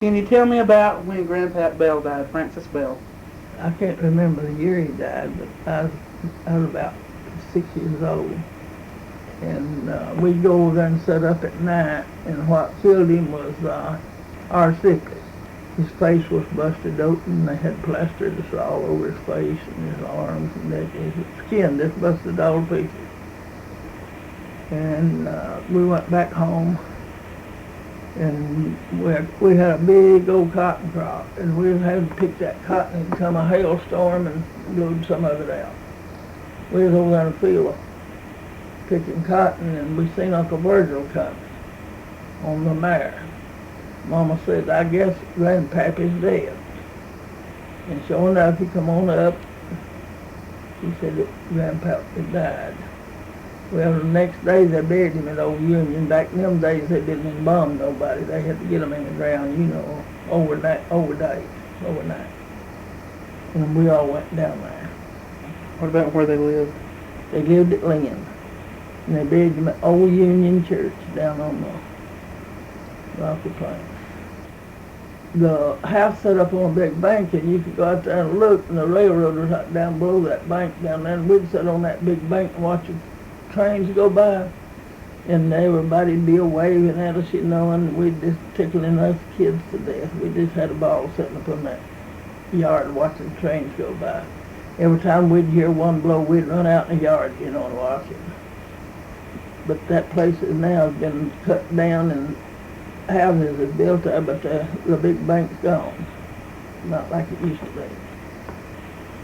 Can you tell me about when Grandpa Bell died, Francis Bell? I can't remember the year he died, but I was about 6 years old. And we'd go over there and sit up at night, and what killed him was our syphilis. His face was busted open. They had plastered this all over his face and his arms and neck. His skin just busted all to pieces. And we went back home, and we had a big old cotton crop, and we had to pick that cotton and come a hailstorm and blew some of it out. We was over there in the field picking cotton, and we seen Uncle Virgil coming on the mare. Mama said, "I guess Grandpappy's dead." And sure enough, he come on up. He said that Grandpappy died. Well, the next day they buried him at Old Union. Back in them days, they didn't embalm nobody. They had to get him in the ground, overnight. And we all went down there. What about where they lived? They lived at Lynn. And they buried him at Old Union Church down on the Rocky Plains. The house set up on a big bank, and you could go out there and look, and the railroad was right down below that bank down there, and we'd sit on that big bank and watch the trains go by, and everybody'd be waving at us, and we'd just tickling us kids to death. We just had a ball sitting up in that yard watching the trains go by. Every time we'd hear one blow, we'd run out in the yard, and watch it. But that place has now been cut down, and houses is built there, but the big bank's gone. Not like it used to be.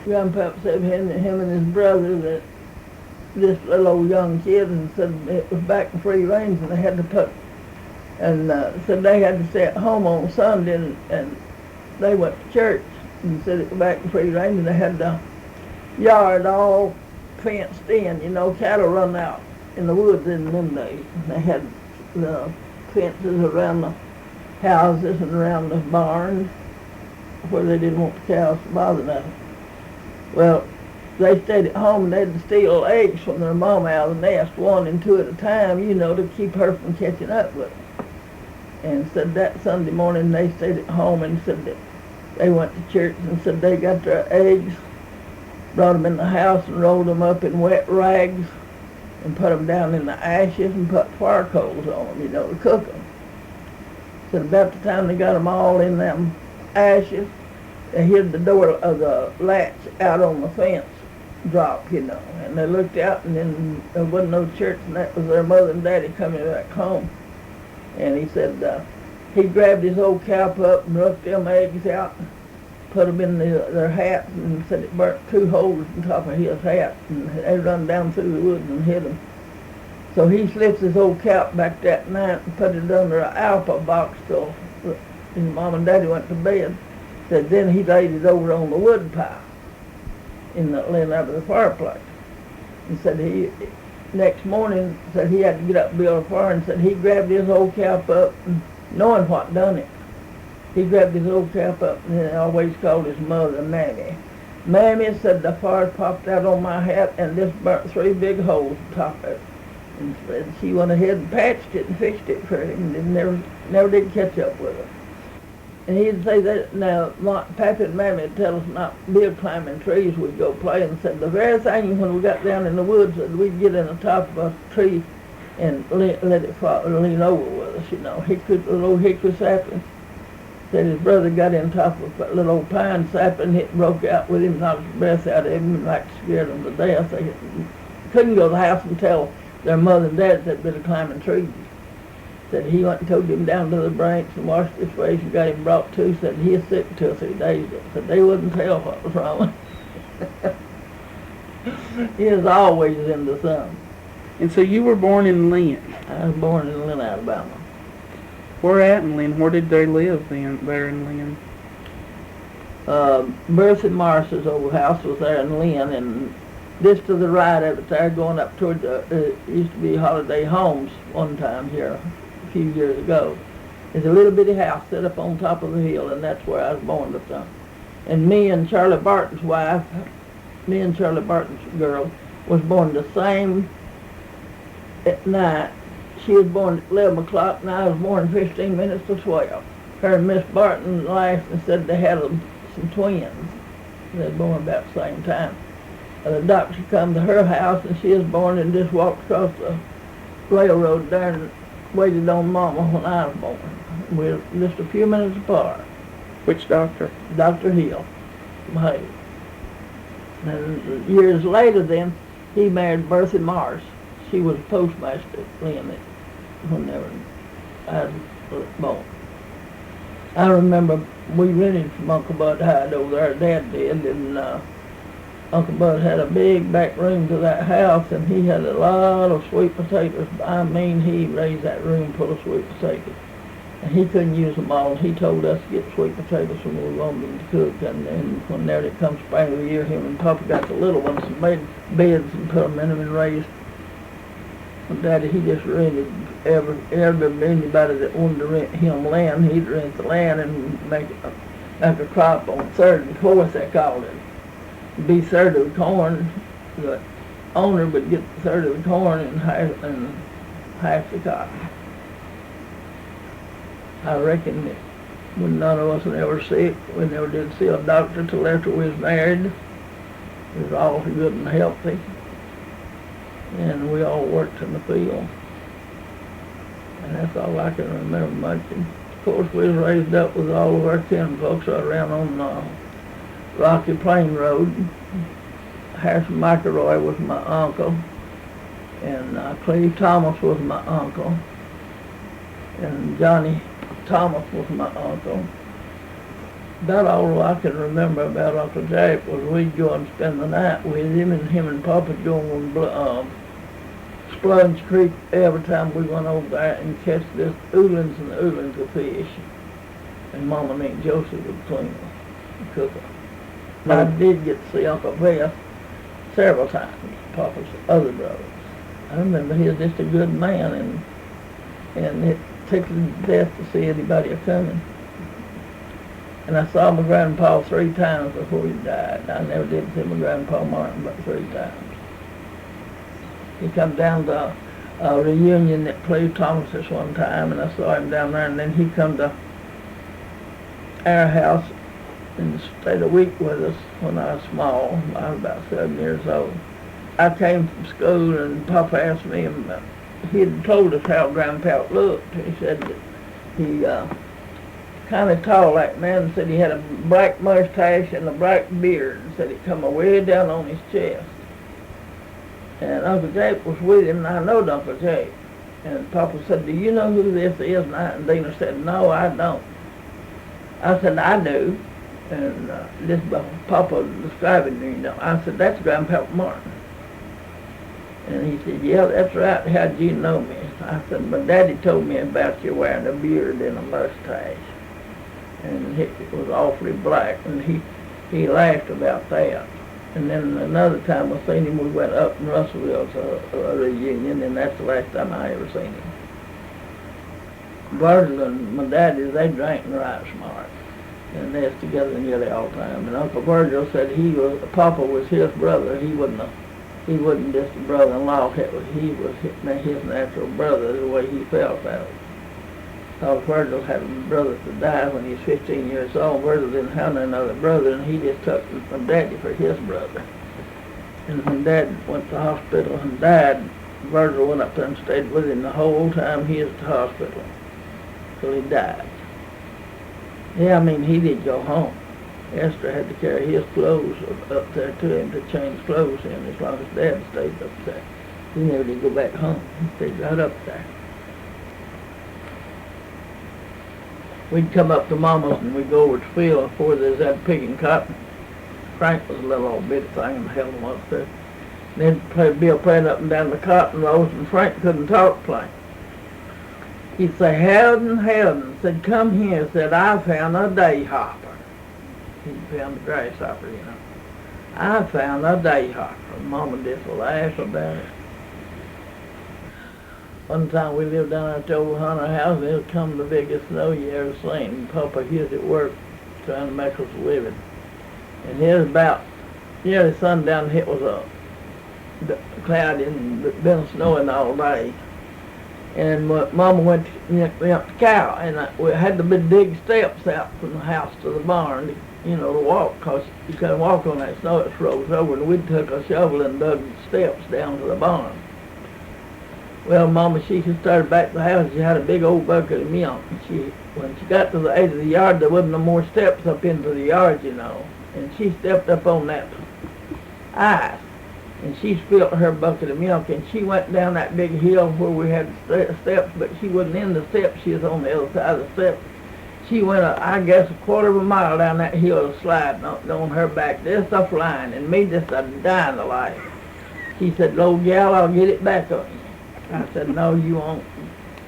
Grandpa said him and his brother that this little old young kid, and said it was back in free range, and they had to said they had to stay at home on Sunday, and they went to church, and said it was back in free range, and they had the yard all fenced in, cattle run out in the woods in them days. They had the fences around the houses and around the barns where they didn't want the cows to bother nothing. Well, they stayed at home, and they had to steal eggs from their mama out of the nest, 1 and 2 at a time, to keep her from catching up with them. And said that Sunday morning they stayed at home, and said that they went to church, and said they got their eggs, brought them in the house and rolled them up in wet rags and put them down in the ashes and put fire coals on them, to cook them. Said about the time they got them all in them ashes, they hid the door of the latch out on the fence drop, and they looked out, and then there wasn't no church, and that was their mother and daddy coming back home. And he said he grabbed his old cap up and roughed them eggs out, put them in their hats, and said it burnt 2 holes on top of his hat, and they run down through the woods and hit him. So he slipped his old cap back that night and put it under an alpha box till his mom and daddy went to bed. Said then he laid it over on the wood pile in the laying out of the fireplace. And said next morning, said he had to get up and build a fire, and said he grabbed his old cap up, and knowing what done it. He grabbed his old cap up, and he always called his mother Mammy. Mammy, said, the fire popped out on my hat and just burnt 3 big holes on top of it. And said she went ahead and patched it and fixed it for him, and never did catch up with her. And he'd say that, now, Pappy and Mammy would tell us not to be climbing trees. We'd go play, and said the very thing when we got down in the woods, that we'd get in the top of a tree and let it fall, lean over with us, little hickory sapling. Said his brother got in top of a little old pine sapling, it broke out with him, knocked the breath out of him, and like scared them to death. They couldn't go to the house and tell their mother and dad that they'd been climbing trees. Said he went and took him down to the branch and washed his face and got him brought to. Said he was sick 2 or 3 days. Said they wouldn't tell what was wrong. He was always in the sun. And so you were born in Lynn? I was born in Lynn, Alabama. Where at in Lynn? Where did they live then, there in Lynn? Bertha Morris's old house was there in Lynn, and just to the right of it there, going up toward it used to be Holiday Homes one time here a few years ago. There's a little bitty house set up on top of the hill, and that's where I was born. And me and Charlie Barton's wife, me and Charlie Barton's girl, was born the same at night. She was born at 11 o'clock, and I was born 15 minutes to 12. her and Miss Barton laughed and said they had some twins. They were born about the same time. The doctor come to her house, and she was born and just walked across the railroad there and waited on Mama when I was born. We were just a few minutes apart. Which doctor? Dr. Hill from Hayes. And years later then, he married Bertha Morris. She was a postmaster at Lynn whenever I was born. I remember we rented from Uncle Bud Hyde over there, Dad did, and Uncle Bud had a big back room to that house, and he had a lot of sweet potatoes. I mean, he raised that room full of sweet potatoes. And he couldn't use them all. He told us to get sweet potatoes when we wanted them to cook. And then whenever it comes spring of the year, him and Papa got the little ones and made beds and put them in them and raised. And Daddy, he just rented anybody that wanted to rent him land, he'd rent the land and make a crop on third and fourth, they called it. It'd be third of the corn. The owner would get the third of the corn and half the cotton. I reckon that when none of us was ever sick, we never did see a doctor till after we was married. We was all good and healthy. And we all worked in the field. And that's all I can remember much. And of course, we was raised up with all of our kin folks around on Rocky Plain Road. Harrison McElroy was my uncle. And Cleve Thomas was my uncle. And Johnny Thomas was my uncle. About all I can remember about Uncle Jack was we'd go and spend the night with him and Papa go on Splunge Creek every time we went over there and catch this oolins and oolins of fish. And Mama and Aunt Josie would clean them and cook them. I did get to see Uncle Bess several times, Papa's other brothers. I remember he was just a good man, and it took him to death to see anybody coming. And I saw my grandpa 3 times before he died. I never did see my grandpa Martin but 3 times. He come down to a reunion at Cleve Thomas's one time, and I saw him down there, and then he come to our house and stayed a week with us when I was small. I was about 7 years old. I came from school, and Papa asked me, he had told us how Grandpa looked. He said that he kind of tall like man, said he had a black mustache and a black beard, and said it come way down on his chest. And Uncle Jake was with him, and I knowed Uncle Jake. And Papa said, do you know who this is? And Dina said, no, I don't. I said, I do. And this Papa describing me, you know. I said, that's Grandpa Martin. And he said, yeah, that's right. How'd you know me? I said, my daddy told me about you wearing a beard and a mustache. And it was awfully black, and he laughed about that. And then another time I seen him, we went up in Russellville to a reunion, and that's the last time I ever seen him. Virgil and my daddy, they drank and right smart. And they was together nearly all the time. And Uncle Virgil said Papa was his brother. He wasn't just a brother-in-law. He was his natural brother, the way he felt about it. Because Virgil had a brother that died when he was 15 years old. Virgil didn't have another brother, and he just took from Daddy for his brother. And when Dad went to the hospital and died, Virgil went up there and stayed with him the whole time he was at the hospital, till he died. Yeah, I mean, he did go home. Esther had to carry his clothes up there to him to change clothes in as long as Dad stayed up there. He never did go back home. He stayed right up there. We'd come up to Mama's and we'd go over to the field before there's that picking cotton. Frank was a little old bitty thing and held him up there. And they'd be playing up and down the cotton rows, and Frank couldn't talk plain. He'd say, Howden, said, come here, said, I found a day hopper. He found a grasshopper, you know. I found a day hopper. Mama just laughed about it. One time we lived down at the old Hunter house, and it was come the biggest snow you ever seen. And Papa, he was at work trying to make us a living. And it was about nearly sundown, it was cloudy and been snowing all day. And Mama went to milk the cow, and we had to dig steps out from the house to the barn, to walk, 'cause you couldn't walk on that snow, it froze over, and we took a shovel and dug the steps down to the barn. Well, Mama, she started back to the house. She had a big old bucket of milk. And when she got to the edge of the yard, there wasn't no more steps up into the yard, And she stepped up on that ice, and she spilled her bucket of milk, and she went down that big hill where we had steps, but she wasn't in the steps. She was on the other side of the steps. She went, I guess, a quarter of a mile down that hill sliding on her back, just a flying, and me just a dying of life. She said, "Old gal, I'll get it back on you." I said, "No, you won't."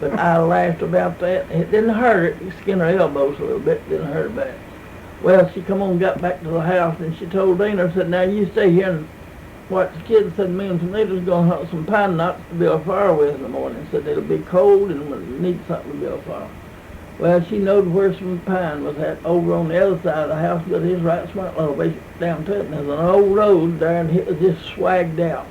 But I laughed about that. It didn't hurt her. It skinned her elbows a little bit. It didn't hurt her bad. Well, she come on, got back to the house, and she told Dana, said, "Now you stay here and watch the kids." Said, "Me and Feneda's going to hunt some pine knots to build a fire with in the morning." Said, "It'll be cold and we'll need something to build a fire." Well, she knowed where some pine was at over on the other side of the house, but it's right smart little way down to it. And there's an old road there, and it was just swagged out.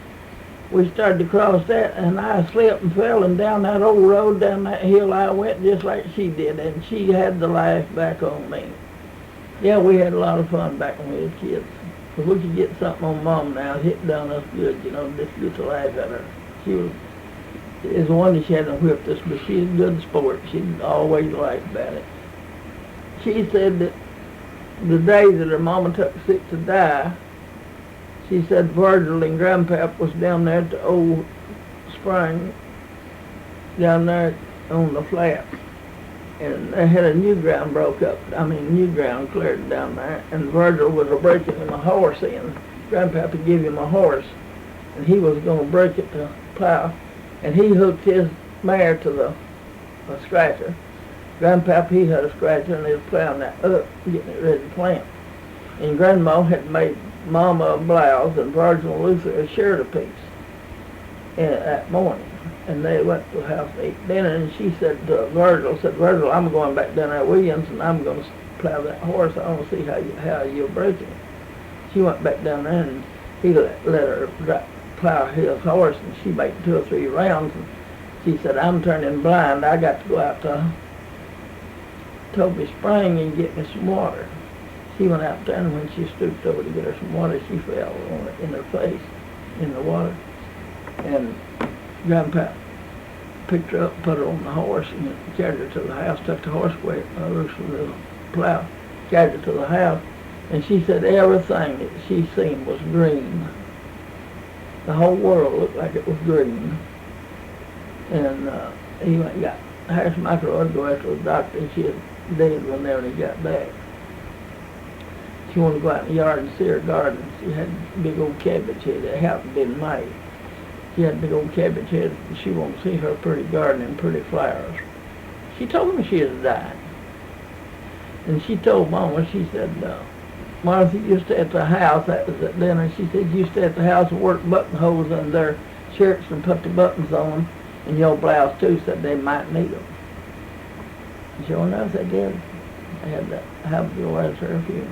We started to cross that, and I slipped and fell, and down that old road, down that hill I went, just like she did, and she had the laugh back on me. Yeah, we had a lot of fun back when we were kids. If we could get something on Mom now, it done us good, just get the laugh at her. It's a wonder she hadn't whipped us, but she's a good sport. She always laughed about it. She said that the day that her mama took sick to die, she said Virgil and Grandpap was down there at the old spring, down there on the flats. And they had a new ground broke up. New ground cleared down there. And Virgil was breaking him a horse in. Grandpap had given him a horse, and he was going to break it to plow. And he hooked his mare to a scratcher. Grandpap, he had a scratcher, and he was plowing that up, getting it ready to plant. And Grandma had made Mama a blouse and Virgil and Luther a shirt apiece that morning. And they went to the house to eat dinner, and she said to Virgil, "I'm going back down there at Williams, and I'm going to plow that horse. I want to see how you're breaking it." She went back down there, and he let her plow his horse, and she made 2 or 3 rounds. And she said, "I'm turning blind. I got to go out to Toby Spring and get me some water." She went out there, and when she stooped over to get her some water, she fell on it in her face in the water. And Grandpa picked her up, put her on the horse, and carried her to the house, took the horse away loose from the plow, carried her to the house, and she said everything that she seen was green. The whole world looked like it was green. And he went and got Harris Micro to go after the doctor, and she was dead whenever he got back. She wanted to go out in the yard and see her garden. She had a big old cabbage head that hadn't been made. She had a big old cabbage head, and she wanted to see her pretty garden and pretty flowers. She told me she was dying. And she told Mama, she said, "Martha, you stay at the house." That was at dinner. She said, "You stay at the house and work buttonholes in their shirts and put the buttons on them, and your blouse too," said they might need them. And sure enough, they did. They had to have the letter for a few.